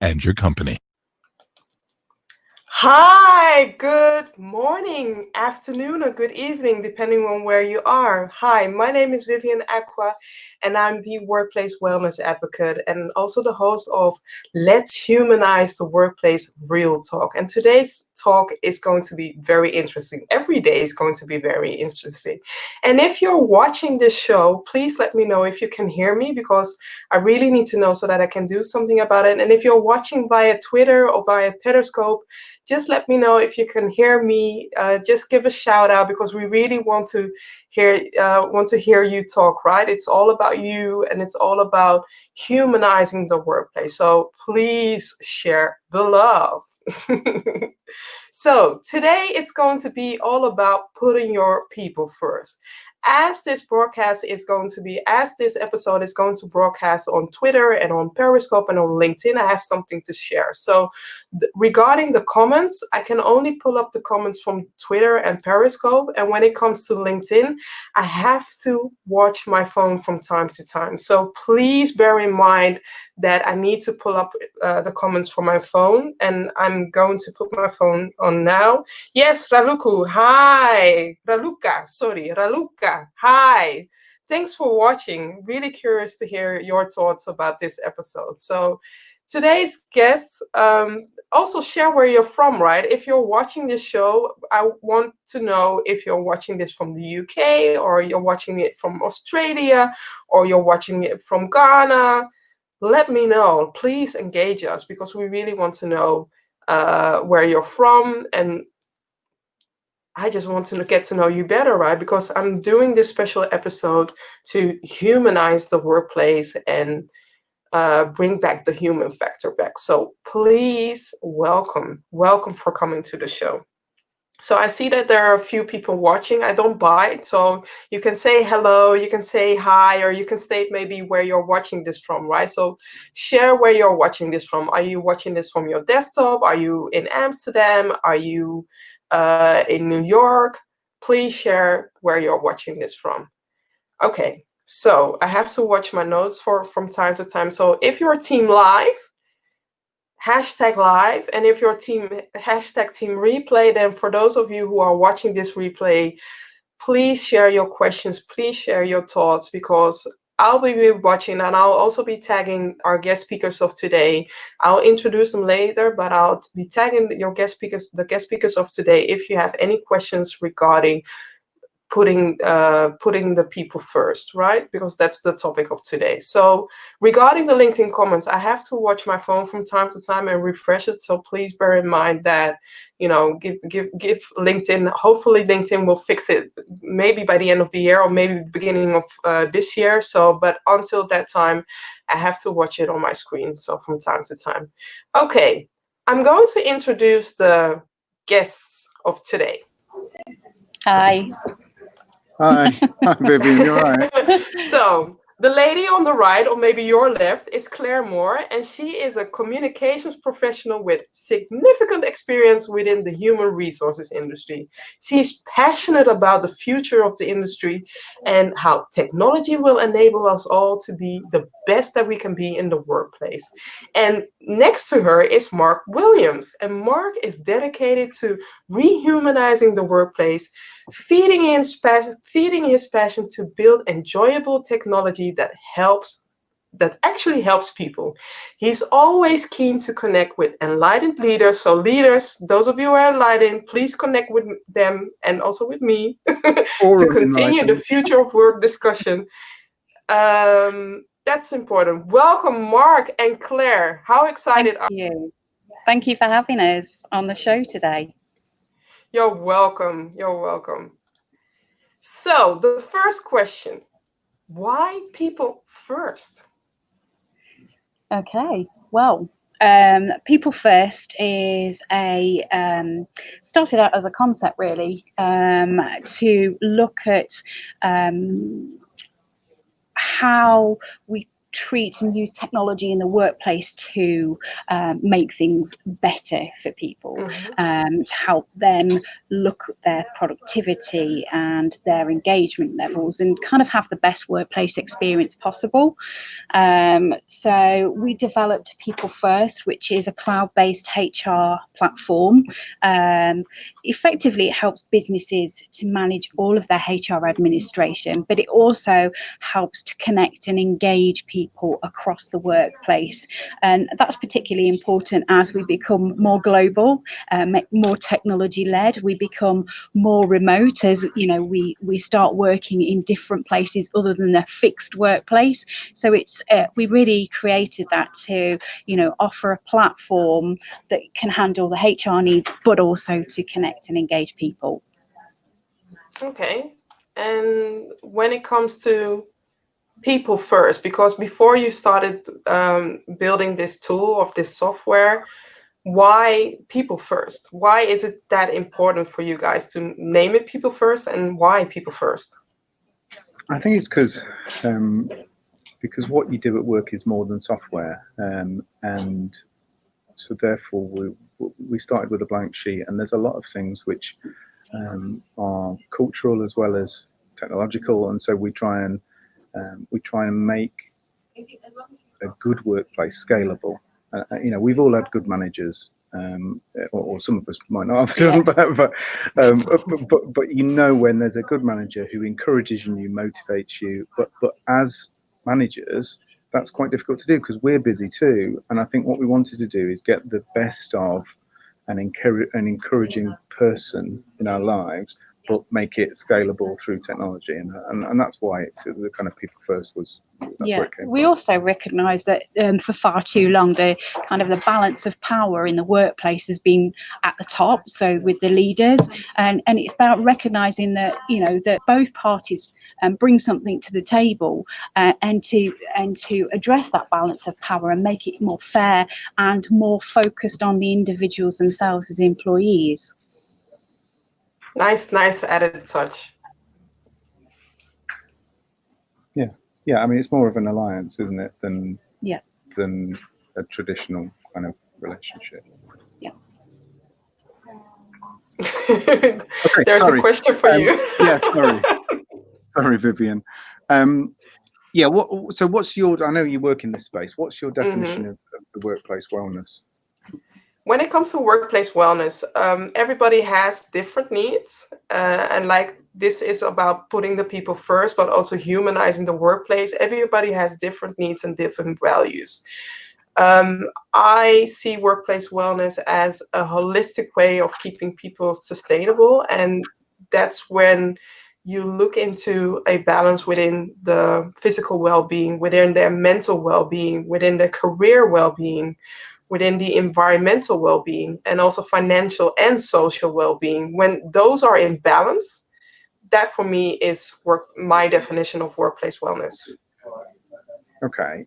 and your company. Hi, good morning, afternoon, or good evening, depending on where you are. Hi, my name is 𝗏𝗏𝗁, and I'm the workplace wellness advocate and also the host of Let's Humanize the Workplace Real Talk. And today's talk is going to be very interesting. Every day is going to be very interesting. And if you're watching this show, please let me know if you can hear me, because I really need to know so that I can do something about it. And if you're watching via Twitter or via Periscope, just let me know if you can hear me. Just give a shout out, because we really want to hear you talk, right? It's all about you, and it's all about humanizing the workplace. So please share the love. So today it's going to be all about putting your people first. As this episode is going to broadcast on Twitter and on Periscope and on LinkedIn, I have something to share. So regarding the comments, I can only pull up the comments from Twitter and Periscope. And when it comes to LinkedIn, I have to watch my phone from time to time. So please bear in mind that I need to pull up the comments from my phone, and I'm going to put my phone on now. Yes, Raluca, hi. Raluca, hi. Thanks for watching. Really curious to hear your thoughts about this episode. So today's guest, also share where you're from, right? If you're watching this show, I want to know if you're watching this from the UK, or you're watching it from Australia, or you're watching it from Ghana. Let me know. Please engage us, because we really want to know where you're from, and I just want to get to know you better, right? Because I'm doing this special episode to humanize the workplace and bring back the human factor back. So please welcome for coming to the show. So I see that there are a few people watching. I don't bite, so you can say hello, you can say hi, or you can state maybe where you're watching this from, right? So share where you're watching this from. Are you watching this from your desktop? Are you in Amsterdam? Are you in New York? Please share where you're watching this from. Okay, so I have to watch my notes from time to time. So if you're team live, #live, and if your team #team replay, then for those of you who are watching this replay, please share your questions, please share your thoughts, because I'll be watching, and I'll also be tagging our guest speakers of today. I'll introduce them later, but I'll be tagging the guest speakers of today, if you have any questions regarding putting the people first, right? Because that's the topic of today. So regarding the LinkedIn comments, I have to watch my phone from time to time and refresh it. So please bear in mind that, give LinkedIn, hopefully LinkedIn will fix it maybe by the end of the year, or maybe the beginning of this year. So, but until that time, I have to watch it on my screen. So from time to time. Okay, I'm going to introduce the guests of today. Hi. Hi, Vivian, you're right. So the lady on the right, or maybe your left, is Clare Moore, and she is a communications professional with significant experience within the human resources industry. She's passionate about the future of the industry and how technology will enable us all to be the best that we can be in the workplace. And next to her is Mark Williams, and Mark is dedicated to rehumanizing the workplace, feeding his passion to build enjoyable technology that actually helps people. He's always keen to connect with enlightened leaders. So leaders, those of you who are enlightened, please connect with them and also with me to continue the future of work discussion. That's important. Welcome, Mark and Claire. How excited are you? Thank you for having us on the show today. You're welcome. You're welcome. So the first question, why people first? Okay, well, people first is started out as a concept really, to look at how we treat and use technology in the workplace to make things better for people, to help them look at their productivity and their engagement levels and kind of have the best workplace experience possible. So we developed People First, which is a cloud-based HR platform. Effectively, it helps businesses to manage all of their HR administration, but it also helps to connect and engage people across the workplace. And that's particularly important as we become more global, more technology-led. We become more remote as, you know, we start working in different places other than the fixed workplace. So it's we really created that to, you know, offer a platform that can handle the HR needs, but also to connect and engage people. Okay. And when it comes to people first, because before you started building this tool of this software, why people first? Why is it that important for you guys to name it People First, and why People First? I think it's because what you do at work is more than software, and so therefore we started with a blank sheet, and there's a lot of things which are cultural as well as technological, and so we try and make a good workplace scalable. You know, we've all had good managers, or some of us might not have done, but you know, when there's a good manager who encourages you, motivates you, but as managers, that's quite difficult to do because we're busy too. And I think what we wanted to do is get the best of an encouraging person in our lives, but make it scalable through technology, and that's why it's the kind of People First was. Yeah, we also recognise that for far too long the kind of the balance of power in the workplace has been at the top, so with the leaders, and it's about recognising that, you know, that both parties bring something to the table, and to address that balance of power and make it more fair and more focused on the individuals themselves as employees. Nice added touch. Yeah, I mean, it's more of an alliance, isn't it, than a traditional kind of relationship. Yeah. Okay, there's a question for you. Yeah, sorry, Vivian. Yeah, what's your? I know you work in this space. What's your definition of the workplace wellness? When it comes to workplace wellness, everybody has different needs, and like this is about putting the people first, but also humanizing the workplace. Everybody has different needs and different values. I see workplace wellness as a holistic way of keeping people sustainable, and that's when you look into a balance within the physical well-being, within their mental well-being, within their career well-being, within the environmental well-being, and also financial and social well-being. When those are in balance, that for me is my definition of workplace wellness. Okay.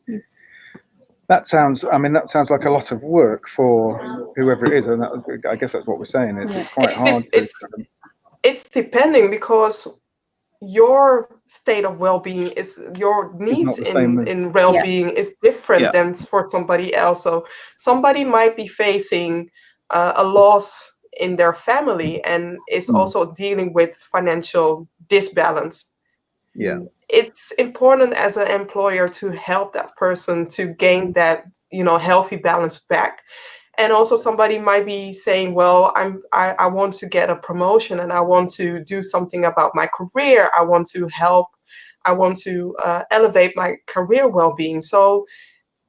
That sounds like a lot of work for whoever it is, and I guess that's what we're saying. It's quite hard. It's depending, because your state of well-being is, your needs in well-being is different than for somebody else. So somebody might be facing a loss in their family and is also dealing with financial disbalance. Yeah, it's important as an employer to help that person to gain that, you know, healthy balance back. And also somebody might be saying, well, I want to get a promotion and I want to do something about my career. I want to help. I want to elevate my career well-being. So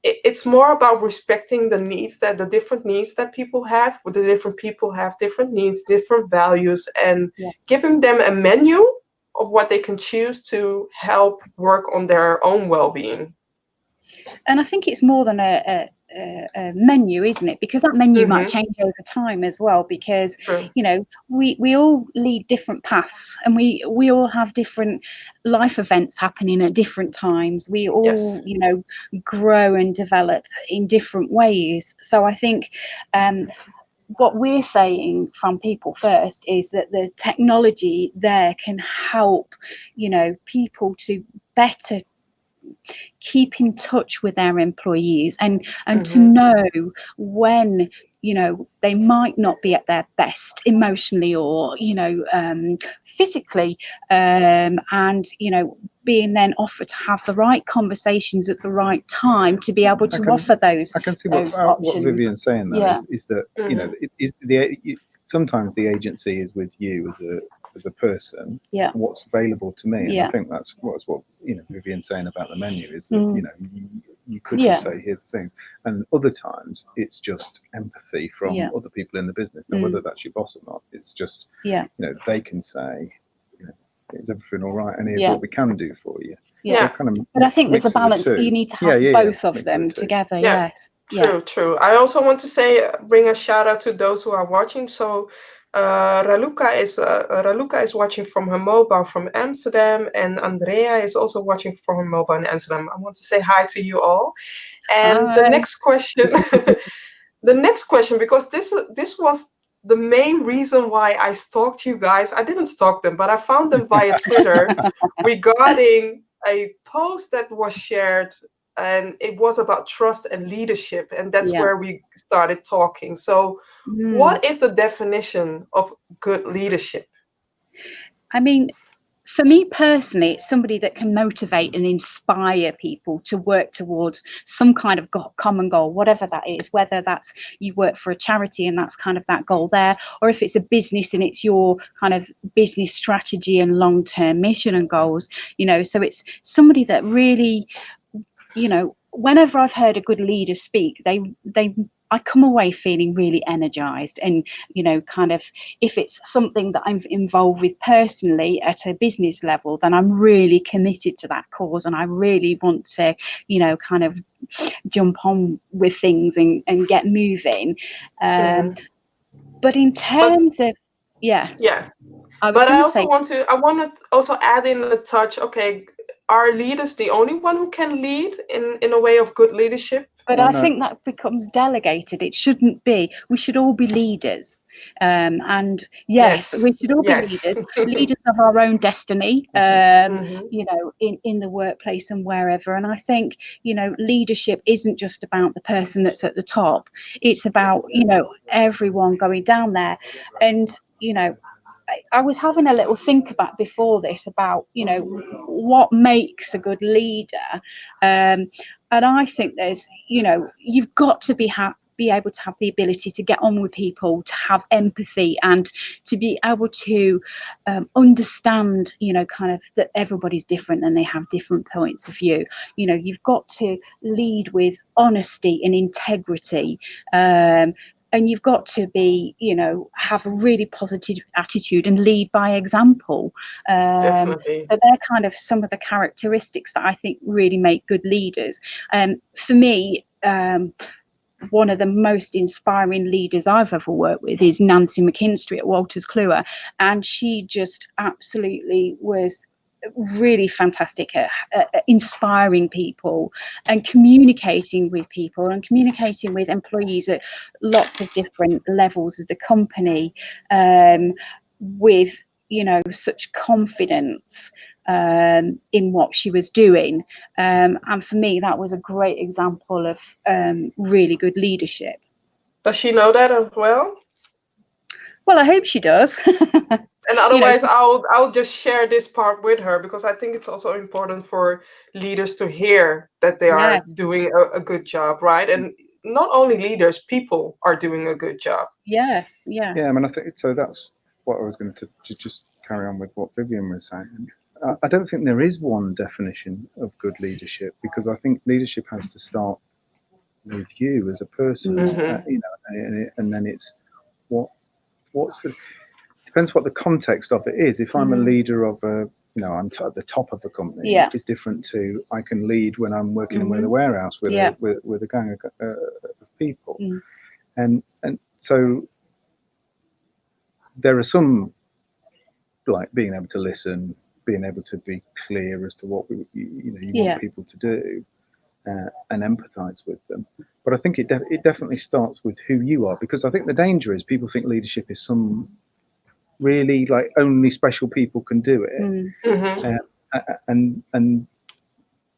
it's more about respecting the needs, that the different needs that people have. The different people have different needs, different values, and giving them a menu of what they can choose to help work on their own well-being. And I think it's more than a menu, isn't it? Because that menu might change over time as well, because you know, we all lead different paths, and we all have different life events happening at different times. We all you know, grow and develop in different ways. So I think what we're saying from People First is that the technology there can help, you know, people to better keep in touch with their employees and to know when, you know, they might not be at their best emotionally or, you know, physically, and, you know, being then offered to have the right conversations at the right time to be able to offer those. I can see what Vivian's saying there is that, you know, sometimes the agency is with you as a person. What's available to me, and I think that's what you know Vivian's saying about the menu is that you know you could just say here's the thing, and other times it's just empathy from other people in the business, and whether that's your boss or not, it's just you know they can say, you know, is everything all right, and here's what we can do for you. Kind of but I think there's a balance. You need to have both of them together. Yes. True. I also want to say, bring a shout out to those who are watching. So Raluca is watching from her mobile from Amsterdam, and Andrea is also watching from her mobile in Amsterdam. I want to say hi to you all. And the next question, because this was the main reason why I stalked you guys. I didn't stalk them, but I found them via Twitter regarding a post that was shared, and it was about trust and leadership, and that's where we started talking. So what is the definition of good leadership? I mean, for me personally, it's somebody that can motivate and inspire people to work towards some kind of common goal, whatever that is, whether that's you work for a charity and that's kind of that goal there, or if it's a business and it's your kind of business strategy and long-term mission and goals, you know. So it's somebody that really, you know, whenever I've heard a good leader speak, I come away feeling really energized, and, you know, kind of, if it's something that I'm involved with personally at a business level, then I'm really committed to that cause, and I really want to, you know, kind of jump on with things and get moving. But in terms of, I want to also add in the touch, okay, are leaders the only one who can lead in a way of good leadership? But I think that becomes delegated. It shouldn't be. We should all be leaders. And yes, we should all be leaders of our own destiny, you know, in the workplace and wherever. And I think, you know, leadership isn't just about the person that's at the top. It's about, you know, everyone going down there. And, you know, I was having a little think about before this about, you know, what makes a good leader. And I think there's, you know, you've got to be able to have the ability to get on with people, to have empathy, and to be able to understand, you know, kind of that everybody's different and they have different points of view. You know, you've got to lead with honesty and integrity. And you've got to be, you know, have a really positive attitude and lead by example. Definitely. So they're kind of some of the characteristics that I think really make good leaders. For me, one of the most inspiring leaders I've ever worked with is Nancy McKinstry at Walters Kluwer, and she just absolutely was really fantastic at inspiring people and communicating with people and communicating with employees at lots of different levels of the company, with, you know, such confidence in what she was doing, and for me that was a great example of really good leadership. Does she know that as well? Well, I hope she does. And otherwise, you know, I'll just share this part with her, because I think it's also important for leaders to hear that they are doing a good job, right? And not only leaders, people are doing a good job. Yeah. I mean, I think so. That's what I was going to just carry on with what Vivian was saying. I don't think there is one definition of good leadership, because I think leadership has to start with you as a person, you know, and then it's depends what the context of it is. If I'm a leader of a, you know, I'm at the top of a company, it's different to I can lead when I'm working in the warehouse with a gang of people, and so there are some, like being able to listen, being able to be clear as to what you want people to do, and empathize with them. But I think it definitely starts with who you are, because I think the danger is people think leadership is some really, like, only special people can do it, and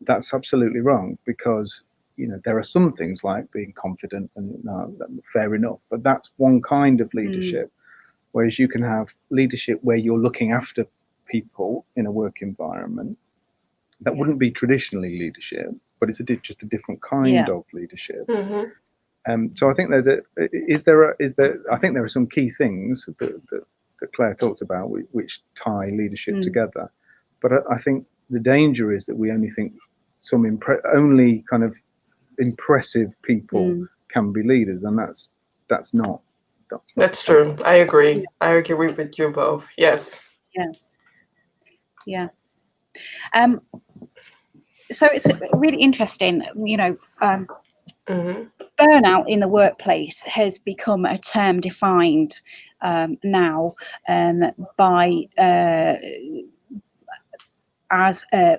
that's absolutely wrong, because there are some things like being confident and fair enough, but that's one kind of leadership. Whereas you can have leadership where you're looking after people in a work environment. That wouldn't be traditionally leadership, but it's just a different kind of leadership. So I think I think there are some key things that Claire talked about which tie leadership together. But I think the danger is that we only think only kind of impressive people can be leaders, and that's not. That's true. I agree. I agree with you both. Yes. Yeah. So it's really interesting, burnout in the workplace has become a term defined now by as a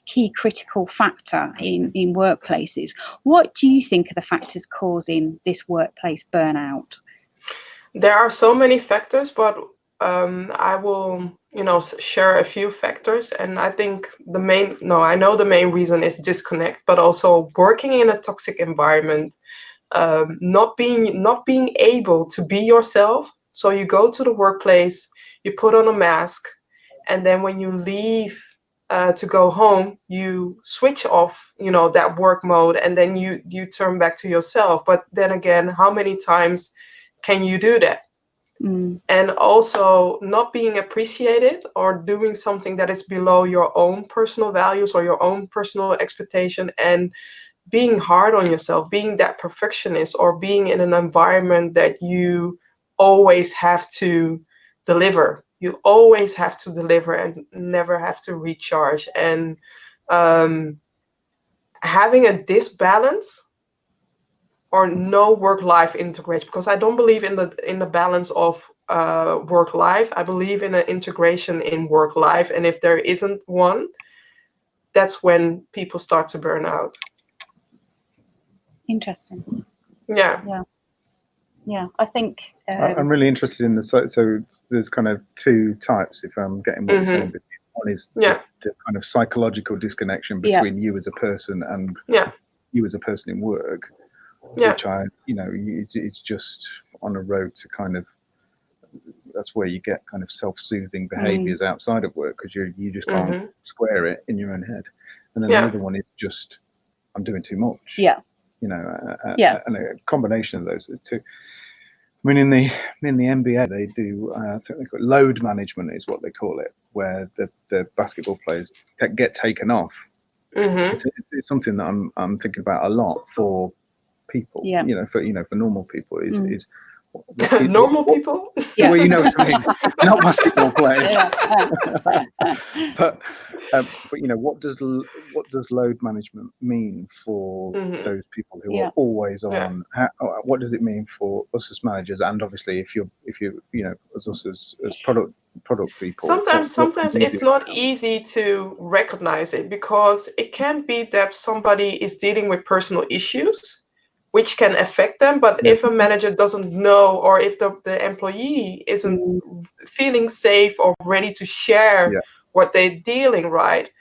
key critical factor in workplaces. What do you think are the factors causing this workplace burnout? There are so many factors, but I will, share a few factors. And I think I know the main reason is disconnect, but also working in a toxic environment, not being able to be yourself. So you go to the workplace, you put on a mask, and then when you leave to go home, you switch off, that work mode, and then you turn back to yourself. But then again, how many times can you do that? And also not being appreciated or doing something that is below your own personal values or your own personal expectation, and being hard on yourself, being that perfectionist, or being in an environment that you always have to deliver. You always have to deliver and never have to recharge. And having a disbalance or no work-life integration, because I don't believe in the balance of work-life. I believe in an integration in work-life, and if there isn't one, that's when people start to burn out. Interesting. Yeah. I think I'm really interested in so there's kind of two types, if I'm getting what you're saying. One is the kind of psychological disconnection between you as a person and you as a person in work. Which it's just on a road to kind of, that's where you get kind of self-soothing behaviors outside of work, because you just can't square it in your own head. And then the other one is just, I'm doing too much. And a combination of those two. I mean, in the NBA, they do, I think they call it load management is what they call it, where the basketball players get taken off. It's something that I'm thinking about a lot for people, for normal people is normal people. Well, you know what I mean, not basketball players. but what does load management mean for those people who are always on? What does it mean for us as managers, and obviously if you as us as product people? Sometimes it's not easy to recognize it, because it can be that somebody is dealing with personal issues which can affect them. But if a manager doesn't know, or if the employee isn't feeling safe or ready to share what they're dealing, right,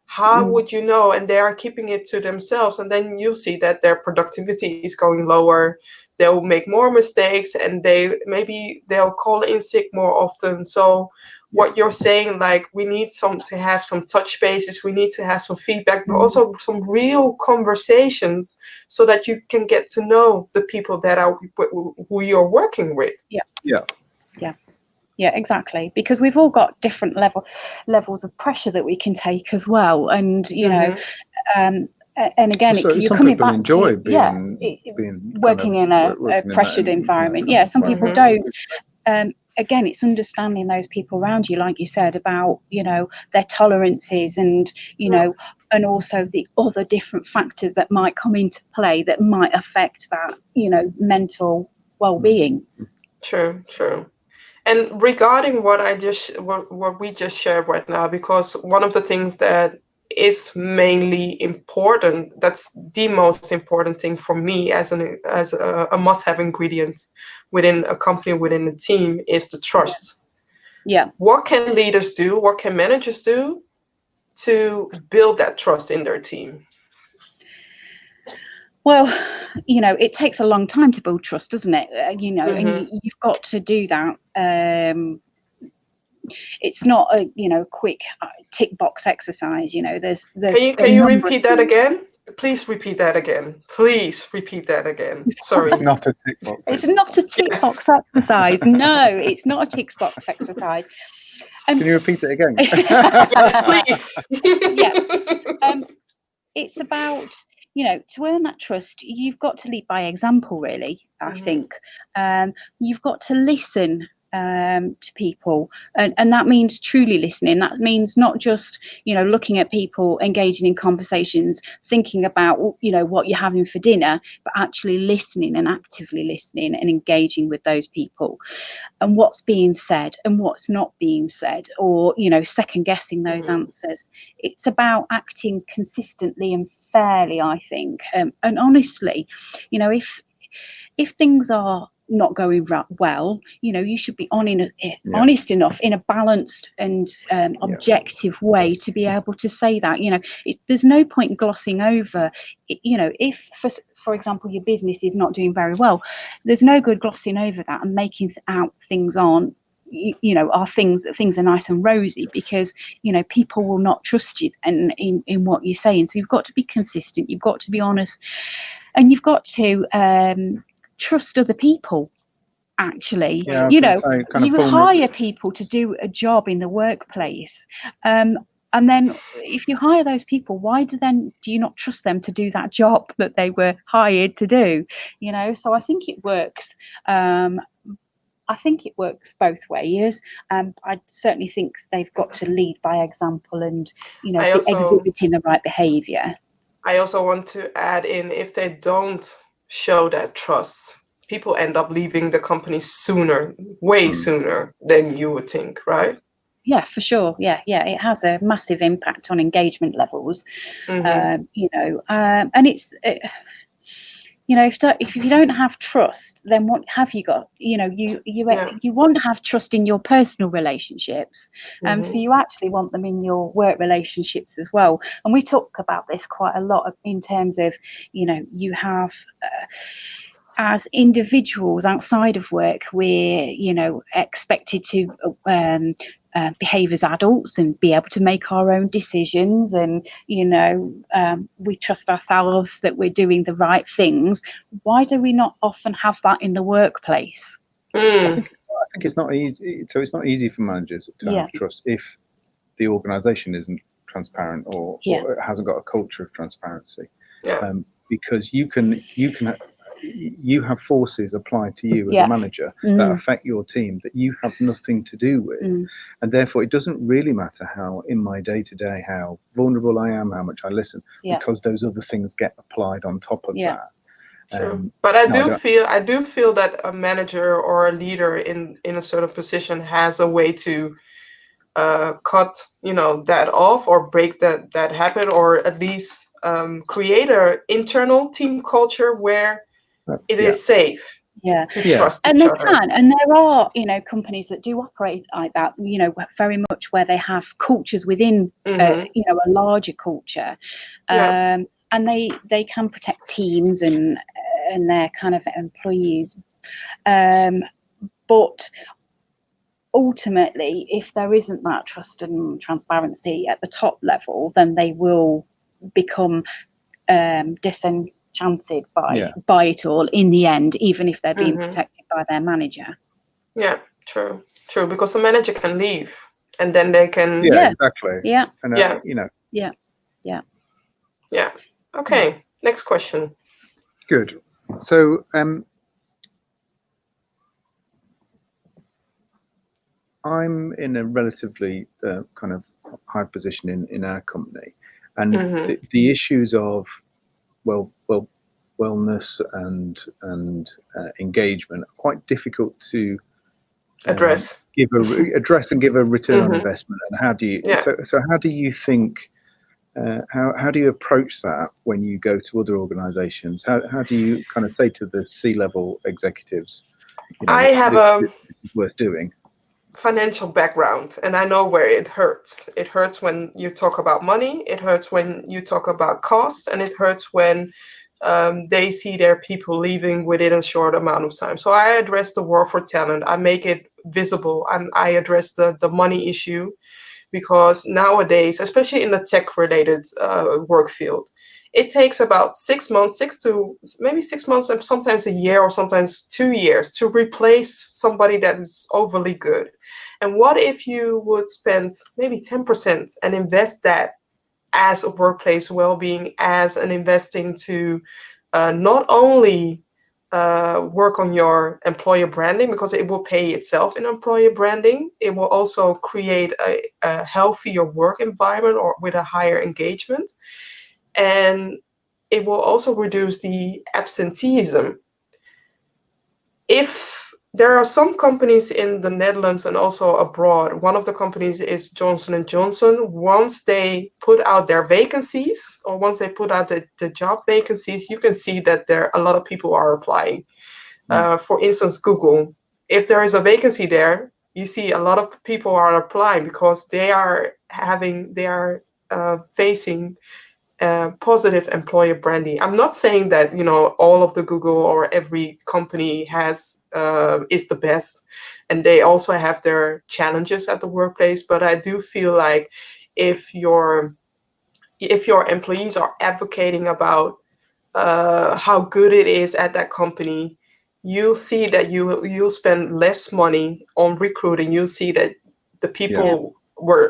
how would you know? And they are keeping it to themselves, and then you see that their productivity is going lower. They'll make more mistakes, and they'll call in sick more often. So what you're saying, like, we need to have some touch bases, we need to have some feedback, but also some real conversations, so that you can get to know the people that are who you're working with. Yeah, exactly. Because we've all got different levels of pressure that we can take as well, and and again, you're coming back to being working in a pressured environment. Some people don't. Again, it's understanding those people around you, like you said, about their tolerances, and and also the other different factors that might come into play that might affect that mental well-being. True. And regarding what we just shared right now, because one of the things that is mainly important, that's the most important thing for me as a must-have ingredient within a company, within a team, is the trust. What can leaders do? What can managers do to build that trust in their team? Well, you know, it takes a long time to build trust, doesn't it? You know, and you've got to do that. It's not a, you know, quick tick box exercise. You know, there's can you repeat that again? Please repeat that again. Please repeat that again. Sorry. It's not a tick box. It's not a tick box exercise. No, it's not a tick box exercise. Can you repeat it again? Yes, please. Yeah. It's about, you know, to earn that trust, you've got to lead by example, really, I think. You've got to listen to people, and that means truly listening. That means not just, you know, looking at people, engaging in conversations, thinking about, you know, what you're having for dinner, but actually listening and actively listening and engaging with those people and what's being said and what's not being said, or, you know, second guessing those answers. It's about acting consistently and fairly, I think, and honestly. You know, if things are not going well, you know, you should be honest enough in a balanced and objective way to be able to say that. You know, there's no point glossing over it. You know, if for example your business is not doing very well, there's no good glossing over that and making out things aren't, you know, things are nice and rosy, because, you know, people will not trust you and in what you're saying. So you've got to be consistent, you've got to be honest, and you've got to trust other people. Actually, you know, you hire people to do a job in the workplace, and then if you hire those people, why do you not trust them to do that job that they were hired to do? You know, so I think it works. I think it works both ways. I certainly think they've got to lead by example and, you know, exhibiting the right behaviour. I also want to add in, if they don't show that trust, people end up leaving the company sooner, way sooner than you would think, right? Yeah, for sure. Yeah, it has a massive impact on engagement levels. You know, and it's. You know, if you don't have trust, then what have you got? You know, you want to have trust in your personal relationships, so you actually want them in your work relationships as well. And we talk about this quite a lot in terms of, you know, you have as individuals outside of work, we're, you know, expected to behave as adults and be able to make our own decisions, and, you know, we trust ourselves that we're doing the right things. Why do we not often have that in the workplace? I think it's not easy. So it's not easy for managers to have trust if the organisation isn't transparent or it hasn't got a culture of transparency. Because you have forces applied to you as a manager that affect your team that you have nothing to do with, and therefore it doesn't really matter how in my day-to-day how vulnerable I am, how much I listen, because those other things get applied on top of that. True. But I do feel that a manager or a leader in a certain position has a way to cut, you know, that off, or break that habit, or at least create an internal team culture where it is safe to trust each other. And there are, you know, companies that do operate like that, you know, very much where they have cultures within, you know, a larger culture, and they can protect teams and their kind of employees, but ultimately, if there isn't that trust and transparency at the top level, then they will become disenchanted by it all in the end, even if they're being protected by their manager. Yeah, true, because the manager can leave and then they can exactly and, you know okay, next question. Good. So I'm in a relatively kind of high position in our company, and the issues of wellness and engagement are quite difficult to address and give a return on investment. And how do you so how do you think how do you approach that when you go to other organizations? How do you kind of say to the C-level executives, you know, this is worth doing? financial background, and I know where it hurts. It hurts when you talk about money, it hurts when you talk about costs, and it hurts when they see their people leaving within a short amount of time. So I address the war for talent. I make it visible, and I address the money issue, because nowadays, especially in the tech-related work field, it takes about 6 months, 6 months, and sometimes a year or sometimes 2 years to replace somebody that is overly good. And what if you would spend maybe 10% and invest that as a workplace well-being, as an investing to not only work on your employer branding, because it will pay itself in employer branding. It will also create a healthier work environment or with a higher engagement. And it will also reduce the absenteeism. If there are some companies in the Netherlands and also abroad, one of the companies is Johnson & Johnson. Once they put out their vacancies, or once they put out the job vacancies, you can see that a lot of people are applying. For instance, Google. If there is a vacancy there, you see a lot of people are applying because they are facing positive employer branding. I'm not saying that all of the Google or every company is the best, and they also have their challenges at the workplace. But I do feel like if your employees are advocating about how good it is at that company, you'll see that you'll spend less money on recruiting. You'll see that the people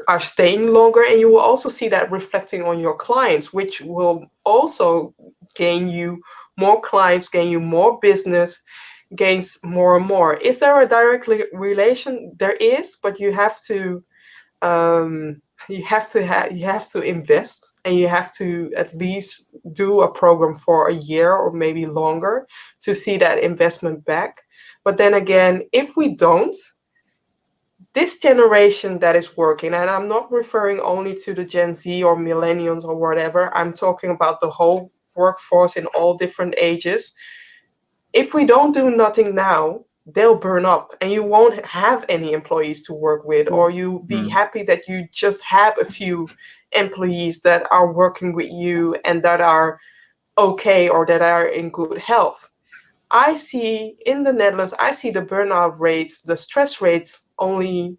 are staying longer, and you will also see that reflecting on your clients, which will also gain you more clients, gain you more business, gains more and more. Is there a direct relation? There is, but you have to invest, and you have to at least do a program for a year or maybe longer to see that investment back. But then again, if we don't, this generation that is working, and I'm not referring only to the Gen Z or millennials or whatever, I'm talking about the whole workforce in all different ages. If we don't do nothing now, they'll burn up, and you won't have any employees to work with, or you'll be happy that you just have a few employees that are working with you and that are okay or that are in good health. I see in the Netherlands, I see the burnout rates, the stress rates only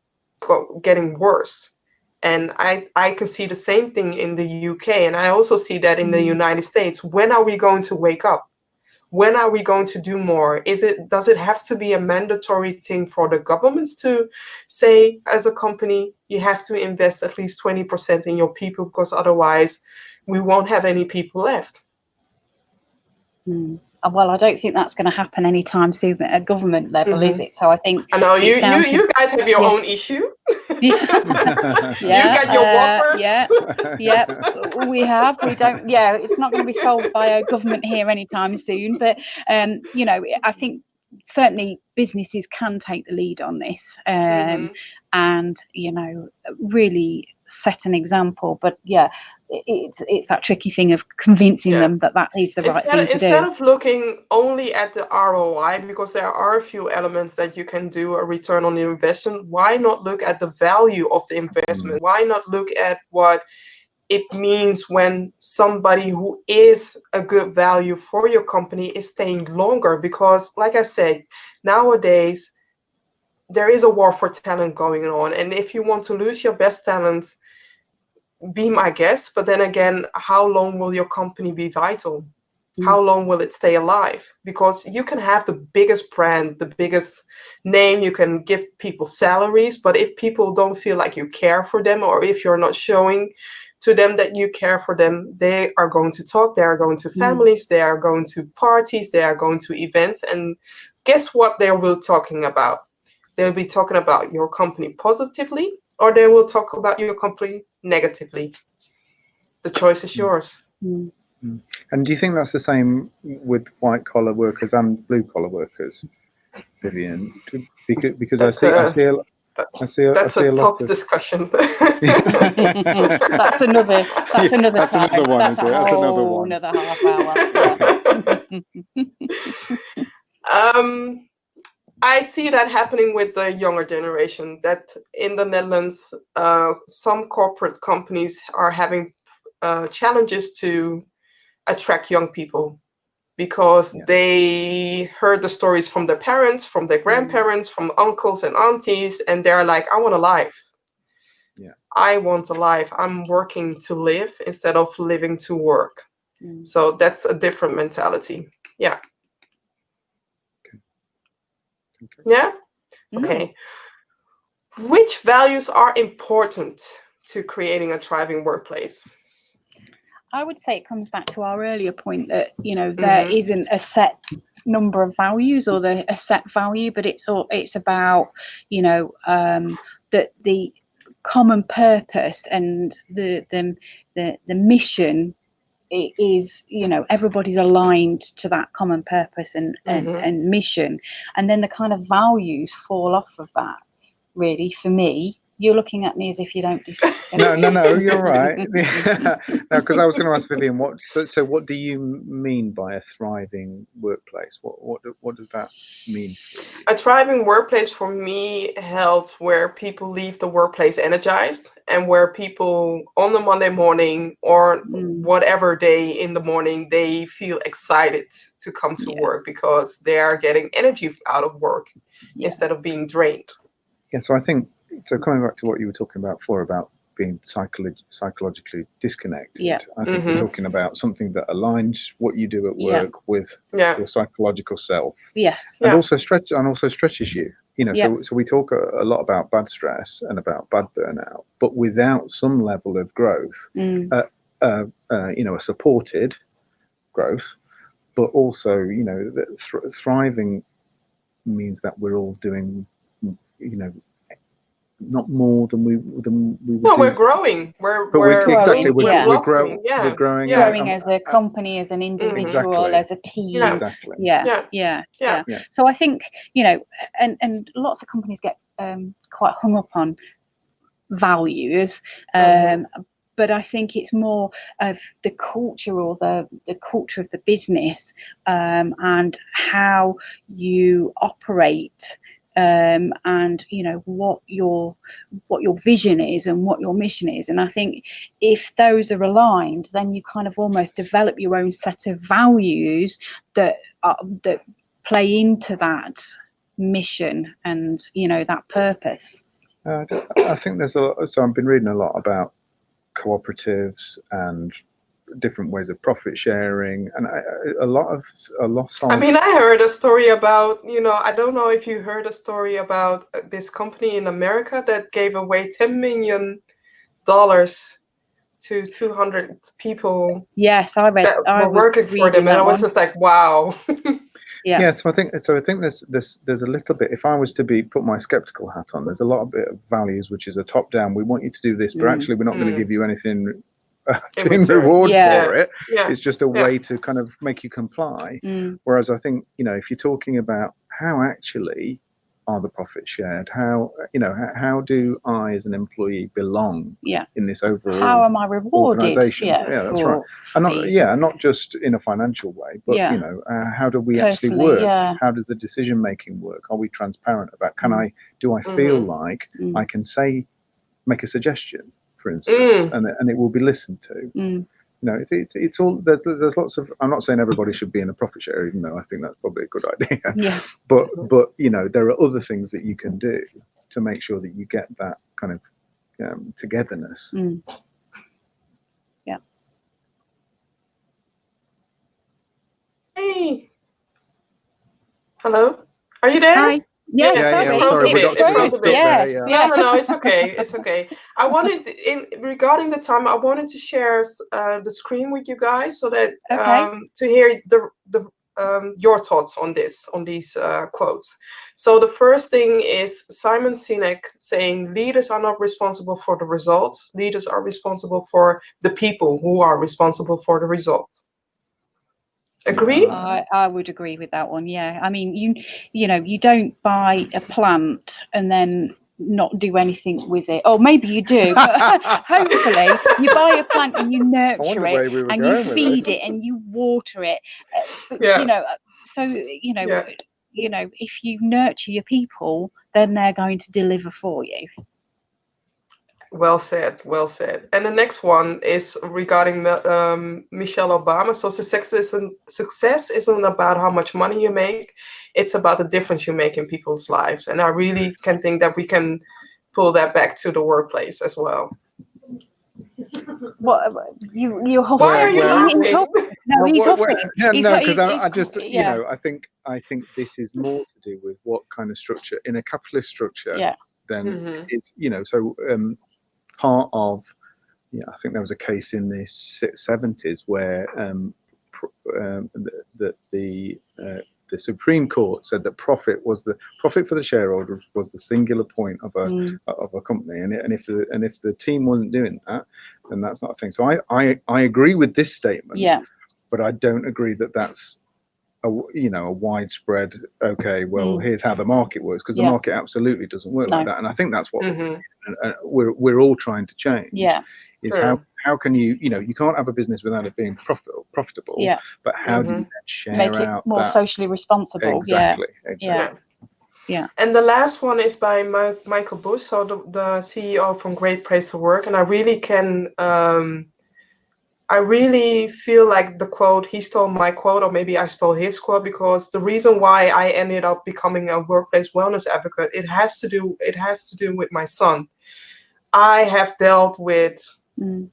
getting worse. And I can see the same thing in the UK, and I also see that in the United States. When are we going to wake up? When are we going to do more? Does it have to be a mandatory thing for the governments to say, as a company, you have to invest at least 20% in your people, because otherwise we won't have any people left? Well, I don't think that's going to happen anytime soon at a government level, is it? So I think I know you guys have your own issue. You got your whoppers. We have. We don't. Yeah, it's not going to be solved by a government here anytime soon. But I think certainly businesses can take the lead on this, and really set an example. But it's that tricky thing of convincing them that is the right thing to do. Instead of looking only at the ROI, because there are a few elements that you can do a return on the investment, why not look at the value of the investment? Why not look at what it means when somebody who is a good value for your company is staying longer? Because, like I said, nowadays there is a war for talent going on, and if you want to lose your best talent, be my guest. But then again, how long will your company be vital? How long will it stay alive? Because you can have the biggest brand, the biggest name, you can give people salaries, but if people don't feel like you care for them, or if you're not showing to them that you care for them, they are going to talk, they are going to families, they are going to parties, they are going to events, and guess what they will be talking about? They'll be talking about your company positively, or they will talk about your company negatively. The choice is yours. And do you think that's the same with white collar workers and blue collar workers, Vivian? Because I see that's a tough discussion. That's another time. Another one. That's another one. Another half hour. I see that happening with the younger generation, that in the Netherlands, some corporate companies are having challenges to attract young people because they heard the stories from their parents, from their grandparents, from uncles and aunties, and they're like, I want a life. Yeah. I want a life. I'm working to live instead of living to work. So that's a different mentality. Yeah. Yeah? Okay. Which values are important to creating a thriving workplace? I would say it comes back to our earlier point that, you know, there isn't a set number of values or a set value, but it's about, you know, that the common purpose and the mission is, you know, everybody's aligned to that common purpose and mission, and then the kind of values fall off of that. Really, for me, you're looking at me as if you don't. No, you're right. No, because I was going to ask Vivian, so what do you mean by a thriving workplace? What does that mean? A thriving workplace for me held where people leave the workplace energized, and where people on the Monday morning or whatever day in the morning, they feel excited to come to work because they are getting energy out of work instead of being drained. Yeah, so I think, so coming back to what you were talking about before about being psychologically disconnected, I think we're talking about something that aligns what you do at work with your psychological self. Yes. And also stretches you. You know, so we talk a lot about bad stress and about bad burnout, but without some level of growth, you know, a supported growth, but also, you know, that thriving means that we're all doing, you know, not more than we would. No, we're growing. We're growing as a company, as an individual, as a team. So I think, you know, and lots of companies get quite hung up on values, but I think it's more of the culture or the culture of the business, and how you operate. And you know what your vision is and what your mission is, and I think if those are aligned, then you kind of almost develop your own set of values that play into that mission and, you know, that purpose. I think there's so I've been reading a lot about cooperatives and different ways of profit sharing, and a lot of I mean, I heard a story about, you know, I don't know if you heard a story about this company in America that gave away $10 million to 200 people. Yes, I read. That were working for them, and I was just like, wow. So I think there's a little bit. If I was to put my skeptical hat on, there's a lot of bit of values which is a top down. We want you to do this, but actually we're not going to give you anything in reward for it. It's just a way to kind of make you comply. Whereas I think, you know, if you're talking about how actually are the profits shared, how, you know, how do I as an employee belong in this overall how am I rewarded organization? That's right. And not just in a financial way, but you know, how do we actually work? How does the decision making work? Are we transparent about, do I feel like I can make a suggestion, for instance, and it will be listened to? You know, it's all, there's lots of, I'm not saying everybody should be in a profit share, even though I think that's probably a good idea. But you know, there are other things that you can do to make sure that you get that kind of togetherness. Hey. Hello. Are you there? Hi. Sorry. It froze a bit. No, it's okay. It's okay. I wanted, regarding the time, I wanted to share the screen with you guys so that to hear your thoughts on these quotes. So the first thing is Simon Sinek saying, leaders are not responsible for the result. Leaders are responsible for the people who are responsible for the result. Agree? I would agree with that one. Yeah, I mean, you know, you don't buy a plant and then not do anything with it, or maybe you do, but hopefully you buy a plant and you nurture it and you feed it and you water it. You know, so you know, you know, if you nurture your people, then they're going to deliver for you. Well said, well said. And the next one is regarding Michelle Obama. So success isn't about how much money you make, it's about the difference you make in people's lives. And I really can think that we can pull that back to the workplace as well. What you're hovering? Why are you laughing? No, he's hovering. No, because I just, you know, I think this is more to do with what kind of structure in a capitalist structure. Then it's, you know, so part of, I think there was a case in the 70s where the Supreme Court said that profit for the shareholders was the singular point of a company, and if the team wasn't doing that, then that's not a thing. So I agree with this statement, but I don't agree that that's a widespread, okay, well, here's how the market works, because the market absolutely doesn't work like that. And I think that's what we're all trying to change. Is how can you can't have a business without it being profitable. But how do you then share make it out more socially responsible? Exactly. And the last one is by Michael Bush, so the CEO from Great Place to Work, and I really can. I really feel like the quote, he stole my quote, or maybe I stole his quote, because the reason why I ended up becoming a workplace wellness advocate, it has to do with my son. I have dealt with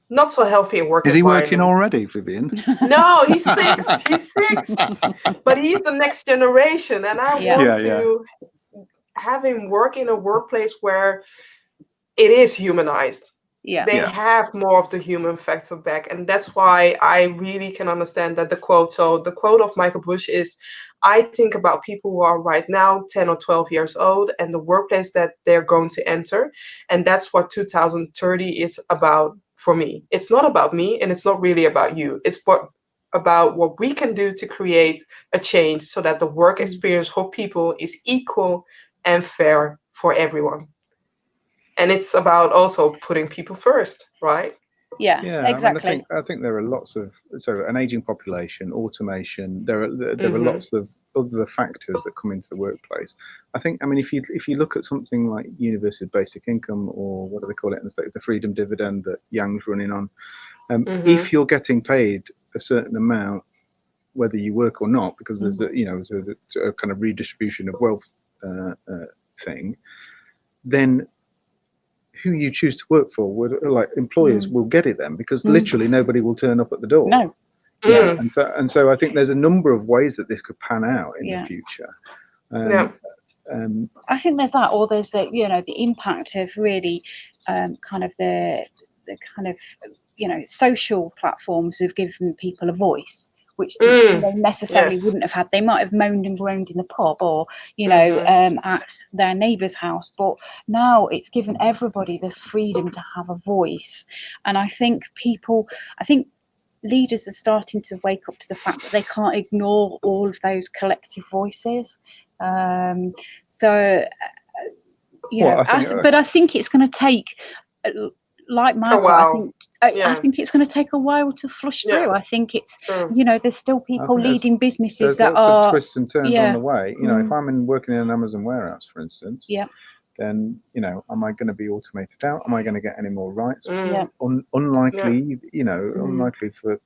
not so healthy work. Is he working already, Vivian? No, he's 6. He's 6, but he's the next generation, and I want to have him work in a workplace where it is humanized. They have more of the human factor back. And that's why I really can understand that the quote. So the quote of Michael Bush is, I think about people who are right now 10 or 12 years old and the workplace that they're going to enter. And that's what 2030 is about for me. It's not about me, and it's not really about you. It's about what we can do to create a change so that the work experience for people is equal and fair for everyone. And it's about also putting people first, right? Yeah, exactly. I think there are lots of, so an aging population, automation. There are lots of other factors that come into the workplace. I mean, if you look at something like universal basic income, or what do they call it in the States, the freedom dividend that Yang's running on, if you're getting paid a certain amount, whether you work or not, because there's a kind of redistribution of wealth thing, then who you choose to work for, like employers will get it then, because literally nobody will turn up at the door. No. And so I think there's a number of ways that this could pan out in the future. I think there's that, or there's the the impact of really kind of the kind of social platforms have given people a voice, which they necessarily wouldn't have had. They might have moaned and groaned in the pub, or at their neighbour's house, but now it's given everybody the freedom to have a voice. And I think leaders are starting to wake up to the fact that they can't ignore all of those collective voices. But I think it's going to take, like Michael, I think it's going to take a while to flush through. I think it's there's still people leading businesses that are twists and turns on the way. If I'm working in an Amazon warehouse, for instance, then am I going to be automated out? Am I going to get any more rights? Unlikely, unlikely for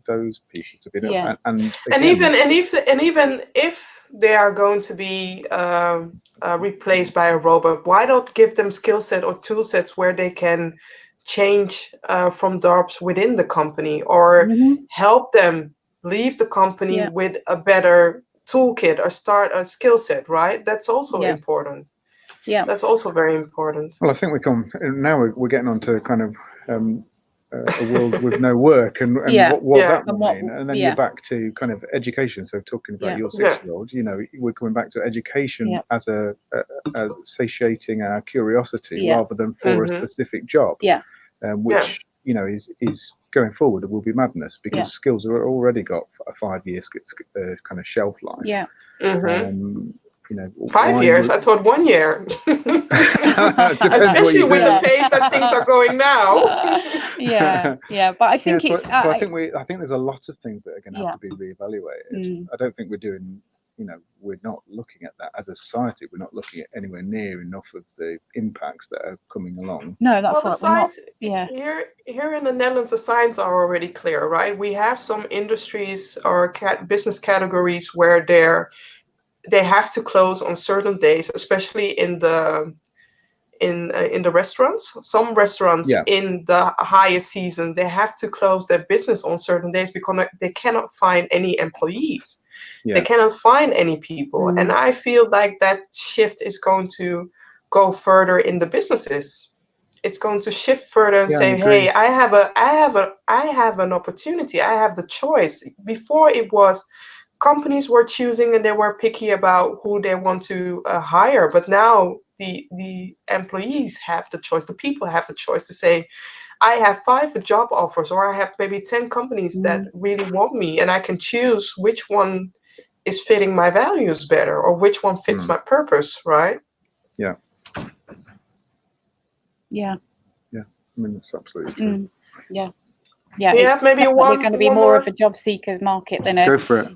those people to be done. And even if they are going to be replaced by a robot, why not give them skill set or tool sets where they can change from jobs within the company, or help them leave the company with a better toolkit or start a skill set, right? That's also important. That's also very important. Well, I think we're getting on to kind of a world with no work, and what that will mean. And then you're back to kind of education. So talking about your 6-year-old, we're coming back to education as as satiating our curiosity rather than for a specific job. Which is going forward will be madness, because skills are already got a 5-year kind of shelf life. 5 years? I thought 1 year. Especially with the pace that things are going now. But I think I think there's a lot of things that are going to have to be reevaluated. I don't think we're doing we're not looking at that as a society. We're not looking at anywhere near enough of the impacts that are coming along. No, that's Well, the right. We're not. signs Yeah. here in the Netherlands, the signs are already clear, right? We have some industries or business categories where they have to close on certain days, especially in the restaurants. Some restaurants in the highest season, they have to close their business on certain days because they cannot find any employees. They cannot find any people. And I feel like that shift is going to go further in the businesses. It's going to shift further and say, hey, I have an opportunity. I have the choice. Before it was companies were choosing and they were picky about who they want to hire. But now the employees have the choice. The people have the choice to say, I have 5 job offers, or I have maybe 10 companies that really want me, and I can choose which one is fitting my values better, or which one fits my purpose, right? Yeah. Yeah. Yeah. I mean, that's absolutely true. Yeah. Yeah. We have maybe one. Going to be more of a job seekers market than a Go for it.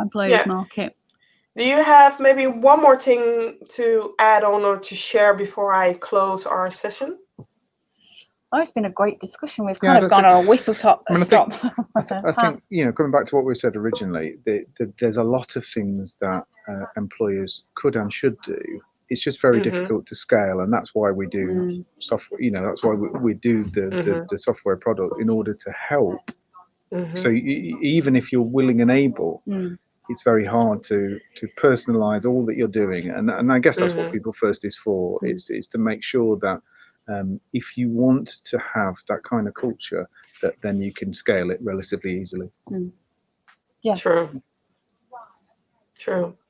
employers market. Do you have maybe one more thing to add on or to share before I close our session? Oh, it's been a great discussion. We've kind of gone on a whistle stop. I think coming back to what we said originally, there's a lot of things that employers could and should do. It's just very difficult to scale, and that's why we do software. That's why we do the software product, in order to help. So even if you're willing and able, it's very hard to personalize all that you're doing, and I guess that's what People First is for. Is to make sure that if you want to have that kind of culture, that then you can scale it relatively easily. Yeah. True.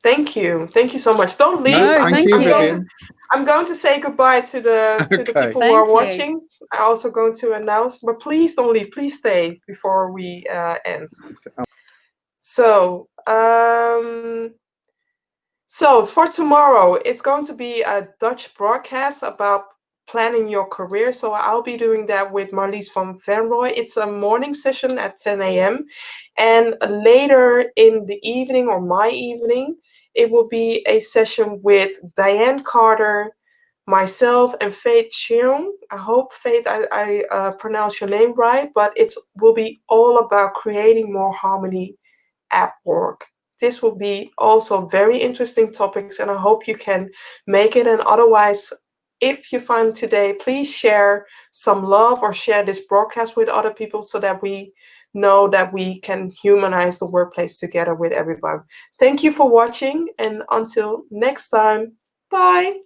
Thank you so much. Don't leave. No, thank you, Vivian. I'm going to say goodbye to the people who are watching. I'm also going to announce, but please don't leave. Please stay before we end. So for tomorrow, it's going to be a Dutch broadcast about planning your career. So I'll be doing that with 𝗪𝗠 van Venrooy. It's a morning session at 10 a.m. And later in the evening, or my evening, it will be a session with Diane Carter, myself, and 𝗏𝗃. I hope, Faith, I pronounce your name right, but it will be all about creating more harmony at work. This will be also very interesting topics, and I hope you can make it. And otherwise, if you find today, please share some love or share this broadcast with other people so that we know that we can humanize the workplace together with everyone. Thank you for watching, and until next time, bye.